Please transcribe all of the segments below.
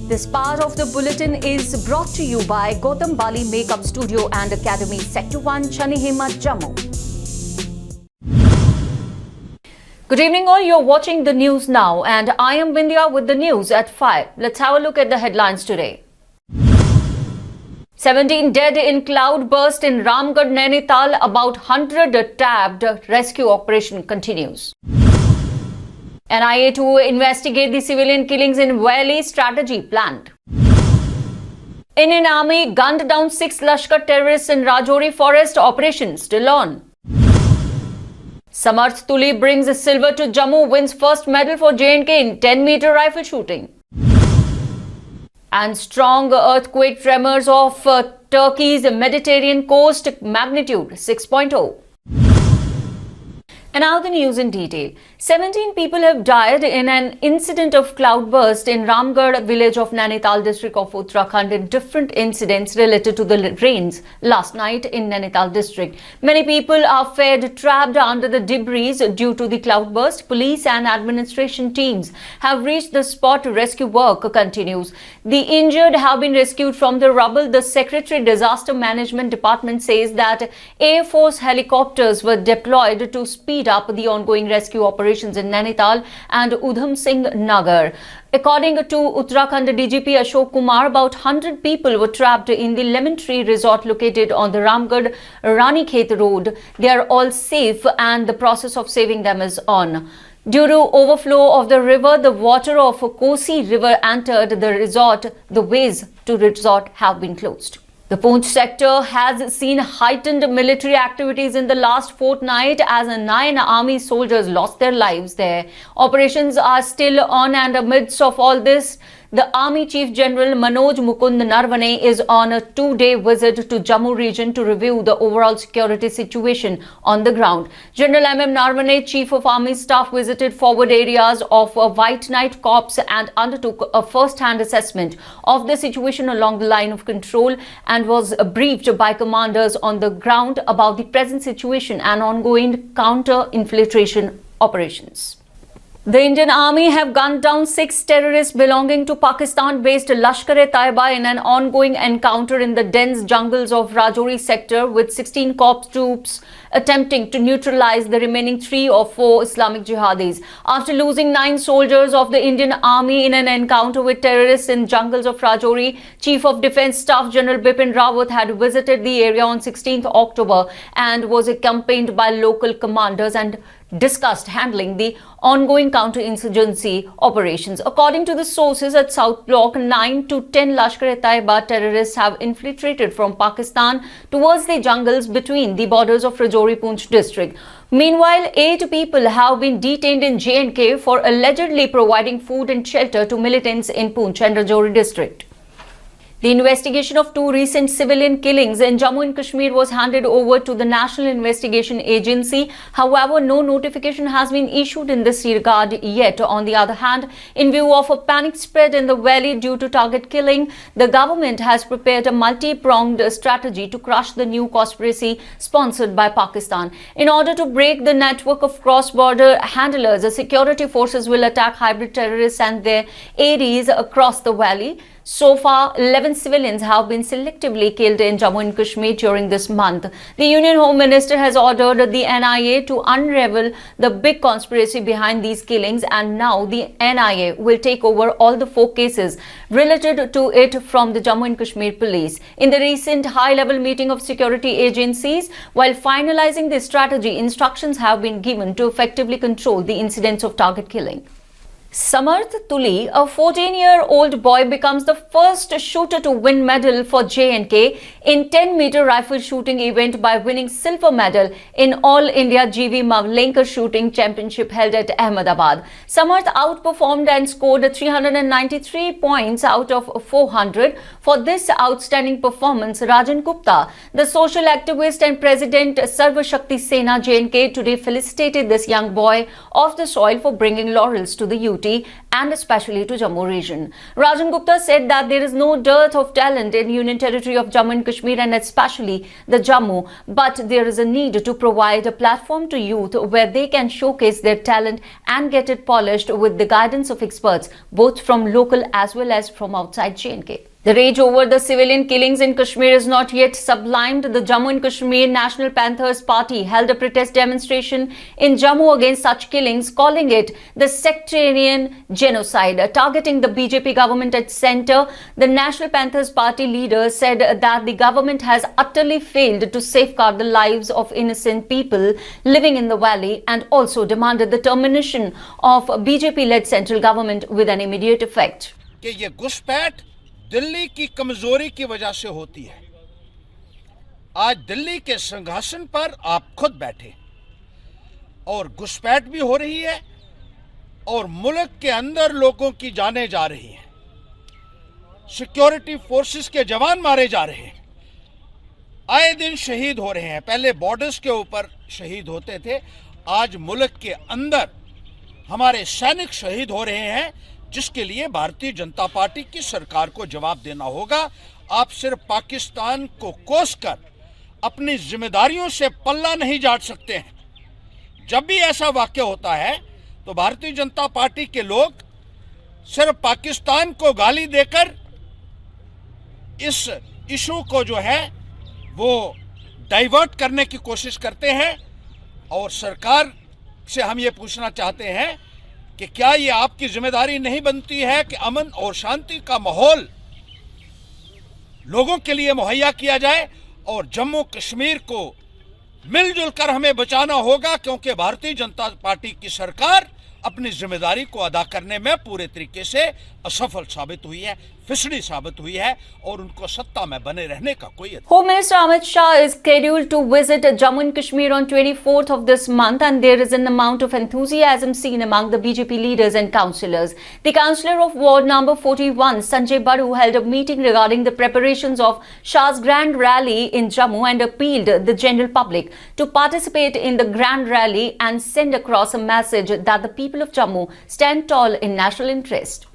This part of the bulletin is brought to you by Gautam Bali Makeup Studio and Academy, Sector 1, Chanihima, Jammu. Good evening all, you're watching the news now and I am Vindhya with the news at 5. Let's have a look at the headlines today. 17 dead in cloud burst in Ramgarh, Nainital, about 100 tabbed. Rescue operation continues. NIA to investigate the civilian killings in Valley, strategy planned. Indian Army gunned down 6 Lashkar terrorists in Rajouri forest, operation still on. Samarth Tuli brings silver to Jammu, wins first medal for J&K in 10-meter rifle shooting. And strong earthquake tremors off Turkey's Mediterranean coast, magnitude 6.0. And now the news in detail. 17 people have died in an incident of cloudburst in Ramgarh village of Nainital district of Uttarakhand in different incidents related to the rains last night in Nainital district. Many people are found trapped under the debris due to the cloudburst. Police and administration teams have reached the spot. Rescue work continues. The injured have been rescued from the rubble. The Secretary Disaster Management Department says that Air Force helicopters were deployed to speed up the ongoing rescue operations in Nainital and Udham Singh Nagar. According to Uttarakhand DGP Ashok Kumar, about 100 people were trapped in the Lemon Tree Resort located on the Ramgarh Ranikhet Road. They are all safe and the process of saving them is on. Due to overflow of the river, the water of Kosi River entered the resort. The ways to resort have been closed. The Poonch sector has seen heightened military activities in the last fortnight as 9 army soldiers lost their lives there. Operations are still on and amidst of all this, the Army Chief General Manoj Mukund Narwane is on a 2-day visit to Jammu region to review the overall security situation on the ground. General M.M. Narwane, Chief of Army Staff, visited forward areas of White Night Corps and undertook a first-hand assessment of the situation along the line of control and was briefed by commanders on the ground about the present situation and ongoing counter-infiltration operations. The Indian Army have gunned down 6 terrorists belonging to Pakistan-based Lashkar-e-Taiba in an ongoing encounter in the dense jungles of Rajouri sector, with 16 corps troops attempting to neutralize the remaining 3 or 4 Islamic jihadis. After losing 9 soldiers of the Indian Army in an encounter with terrorists in jungles of Rajouri, Chief of Defence Staff General Bipin Rawat had visited the area on 16th October and was accompanied by local commanders and discussed handling the ongoing counter-insurgency operations. According to the sources at South Block, 9 to 10 Lashkar-e-Taiba terrorists have infiltrated from Pakistan towards the jungles between the borders of Rajouri Poonch district. Meanwhile, 8 people have been detained in J&K for allegedly providing food and shelter to militants in Poonch and Rajouri district. The investigation of 2 recent civilian killings in Jammu and Kashmir was handed over to the National Investigation Agency. However, no notification has been issued in this regard yet. On the other hand, in view of a panic spread in the valley due to target killing, the government has prepared a multi-pronged strategy to crush the new conspiracy sponsored by Pakistan. In order to break the network of cross-border handlers, the security forces will attack hybrid terrorists and their aides across the valley. So far, 11 civilians have been selectively killed in Jammu and Kashmir during this month. The Union Home Minister has ordered the NIA to unravel the big conspiracy behind these killings, and now the NIA will take over all the 4 cases related to it from the Jammu and Kashmir police. In the recent high-level meeting of security agencies, while finalizing the strategy, instructions have been given to effectively control the incidents of target killing. Samarth Tuli, a 14-year-old boy, becomes the first shooter to win medal for J&K in 10-meter rifle shooting event by winning silver medal in All India GV Mavlenka Shooting Championship held at Ahmedabad. Samarth outperformed and scored 393 points out of 400. For this outstanding performance, Rajan Gupta, the social activist and president Sarva Shakti Sena J&K, today felicitated this young boy of the soil for bringing laurels to the youth. UT and especially to Jammu region. Rajan Gupta said that there is no dearth of talent in Union Territory of Jammu and Kashmir and especially the Jammu, but there is a need to provide a platform to youth where they can showcase their talent and get it polished with the guidance of experts, both from local as well as from outside J&K. The rage over the civilian killings in Kashmir is not yet sublimed. The Jammu and Kashmir National Panthers Party held a protest demonstration in Jammu against such killings, calling it the sectarian genocide, targeting the BJP government at centre. The National Panthers Party leader said that the government has utterly failed to safeguard the lives of innocent people living in the valley and also demanded the termination of BJP-led central government with an immediate effect. Delhi की कमजोरी की वजह से होती है। आज दिल्ली के सिंहासन पर आप खुद बैठे और घुसपैठ भी हो रही है और मुल्क के अंदर लोगों की जानें जा रही हैं, सिक्योरिटी फोर्सेस के जवान मारे जा रहे हैं, आए दिन शहीद हो रहे हैं। पहले बॉर्डर्स के ऊपर शहीद होते थे, आज मुल्क के अंदर हमारे सैनिक शहीद हो रहे हैं, जिसके लिए भारतीय जनता पार्टी की सरकार को जवाब देना होगा। आप सिर्फ पाकिस्तान को कोसकर अपनी जिम्मेदारियों से पल्ला नहीं झाड़ सकते हैं। जब भी ऐसा वाक्य होता है तो भारतीय जनता पार्टी के लोग सिर्फ पाकिस्तान को गाली देकर इस इशू को जो है वो डाइवर्ट करने की कोशिश करते हैं और सरकार से हम ये पूछना चाहते हैं कि क्या ये आपकी जिम्मेदारी नहीं बनती है कि अमन और शांति का माहौल लोगों के लिए मुहैया किया जाए और जम्मू कश्मीर को मिलजुल कर हमें बचाना होगा, क्योंकि भारतीय जनता पार्टी की सरकार अपनी जिम्मेदारी को अदा करने में पूरे तरीके से असफल साबित हुई है, फिसड़ी साबित हुई है और उनको सत्ता में बने रहने का कोई Home Minister Amit Shah is scheduled to visit Jammu and Kashmir on 24th of this month, and there is an amount of enthusiasm seen among the BJP leaders and councillors. The councillor of Ward number 41, Sanjay Badu, held a meeting regarding the preparations of Shah's grand rally in Jammu and appealed the general public to participate in the grand rally and send across a message that the people of Jammu stand tall in national interest.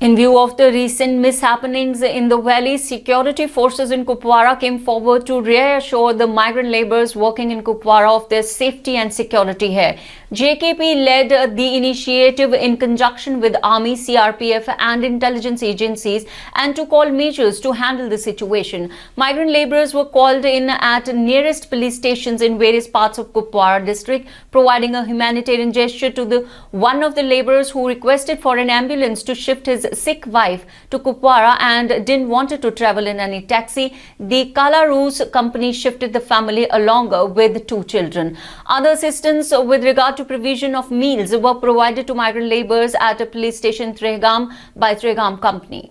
In view of the recent mishappenings in the valley, security forces in Kupwara came forward to reassure the migrant labourers working in Kupwara of their safety and security here. JKP led the initiative in conjunction with Army, CRPF and intelligence agencies and took all measures to handle the situation. Migrant labourers were called in at nearest police stations in various parts of Kupwara district, providing a humanitarian gesture to the one of the labourers who requested for an ambulance to shift his sick wife to Kupwara and didn't want to travel in any taxi. The Kala Roos company shifted the family along with 2 children. Other assistance with regard to provision of meals were provided to migrant labourers at a police station Trehgam by Trehgam company.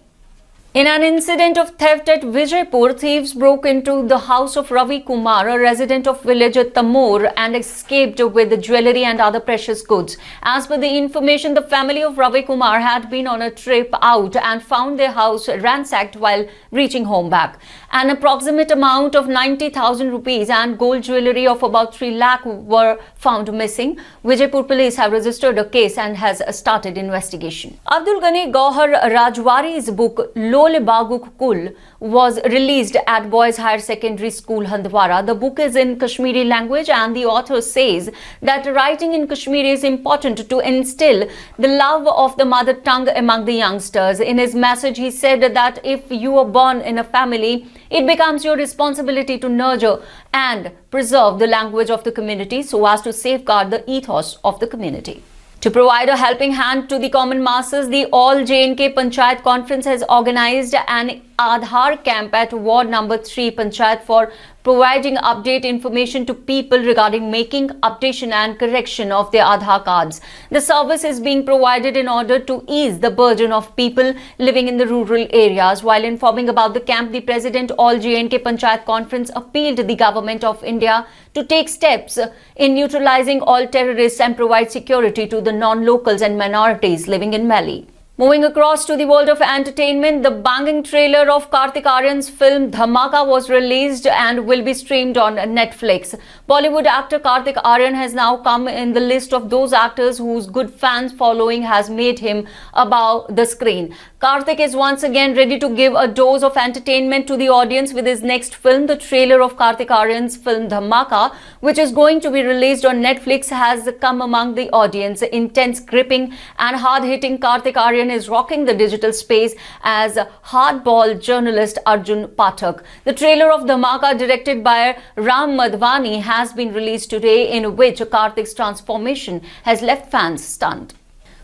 In an incident of theft at Vijaypur, thieves broke into the house of Ravi Kumar, a resident of village Tamor, and escaped with the jewellery and other precious goods. As per the information, the family of Ravi Kumar had been on a trip out and found their house ransacked while reaching home back. An approximate amount of 90,000 rupees and gold jewellery of about 3 lakh were found missing. Vijaypur police have registered a case and has started investigation. Abdul Ghani Gauhar Rajwari's book Lol Baguk Kul was released at Boys Higher Secondary School Handwara. The book is in Kashmiri language and the author says that writing in Kashmiri is important to instill the love of the mother tongue among the youngsters. In his message, he said that if you are born in a family, it becomes your responsibility to nurture and preserve the language of the community so as to safeguard the ethos of the community. To provide a helping hand to the common masses, the All J&K Panchayat Conference has organized an Aadhaar camp at Ward number 3 Panchayat for providing update information to people regarding making, updation and correction of their Aadhaar cards. The service is being provided in order to ease the burden of people living in the rural areas. While informing about the camp, the President All J&K Panchayat Conference appealed to the Government of India to take steps in neutralizing all terrorists and provide security to the non-locals and minorities living in Mali. Moving across to the world of entertainment, the banging trailer of Kartik Aaryan's film Dhamaka was released and will be streamed on Netflix. Bollywood actor Kartik Aaryan has now come in the list of those actors whose good fans following has made him above the screen. Kartik is once again ready to give a dose of entertainment to the audience with his next film. The trailer of Kartik Aaryan's film Dhamaka, which is going to be released on Netflix, has come among the audience. Intense, gripping and hard-hitting Kartik Aaryan is rocking the digital space as hardball journalist Arjun Pathak. The trailer of Dhamaka, directed by Ram Madhvani, has been released today, in which Kartik's transformation has left fans stunned.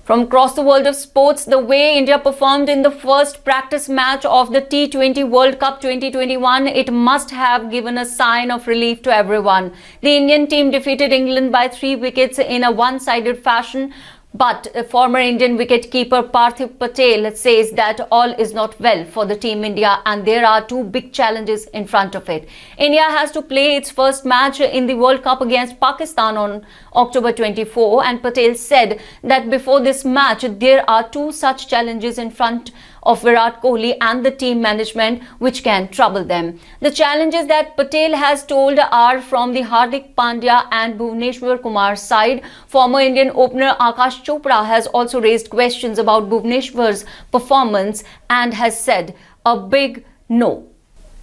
From across the world of sports, the way India performed in the first practice match of the T20 World Cup 2021, it must have given a sign of relief to everyone. The Indian team defeated England by 3 wickets in a one-sided fashion. But former Indian wicketkeeper Parthiv Patel says that all is not well for the Team India and there are 2 big challenges in front of it. India has to play its first match in the World Cup against Pakistan on October 24, and Patel said that before this match there are 2 such challenges in front of Virat Kohli and the team management which can trouble them. The challenges that Patel has told are from the Hardik Pandya and Bhuvneshwar Kumar's side. Former Indian opener Akash Chopra has also raised questions about Bhuvneshwar's performance and has said a big no.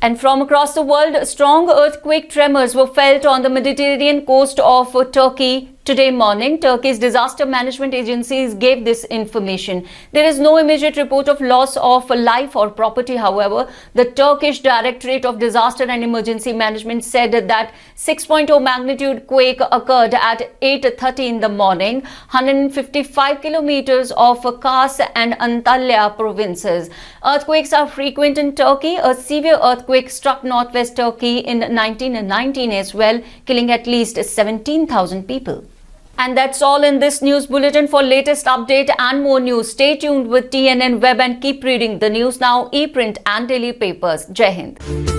And from across the world, strong earthquake tremors were felt on the Mediterranean coast of Turkey today morning. Turkey's disaster management agencies gave this information. There is no immediate report of loss of life or property. However, the Turkish Directorate of Disaster and Emergency Management said that 6.0 magnitude quake occurred at 8:30 in the morning, 155 kilometers of Kars and Antalya provinces. Earthquakes are frequent in Turkey. A severe earthquake struck northwest Turkey in 1919 as well, killing at least 17,000 people. And that's all in this news bulletin. For latest update and more news, stay tuned with TNN Web and keep reading the News Now, ePrint and daily papers. Jai Hind.